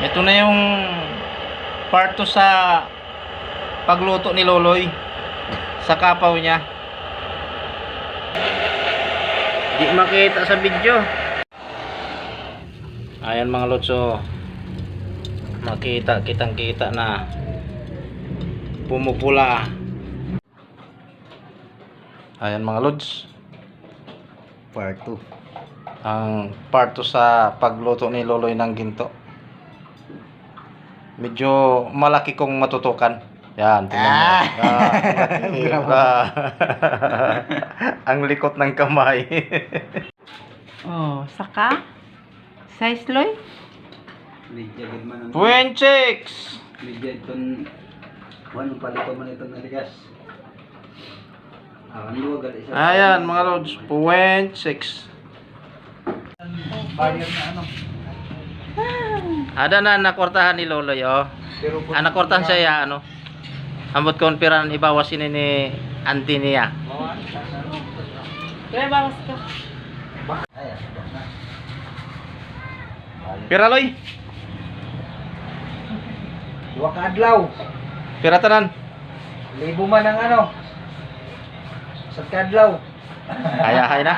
Ito na yung part 2 sa pagluto ni Loloy sa kapaw niya. Di makita sa video. Ayan mga lotso, kitang-kita na pumupula. Ayan mga lods, Part 2. ang part 2 sa pagluto ni Loloy ng ginto. Medyo malaki kong matutukan. Yan, tingnan mo. Ang likot ng kamay. Oh, saka size loy. Medya gid man ang Puenchix! medya iton one palito man iton naligas. Ano gali siya. Ayan mga lods, Puenchix. Bayad na ano. Ada na nakortahan ni Loloy, oh. Pero Nakortahan siya ya, ano. Ambot konpiran ibawas ini ni auntie niya. Kaya bawas ka. Ayan. Pira Loy? Duwa ka adlaw. Pira tanan? Libo man ang ano. Sa kadlaw. Kaya na.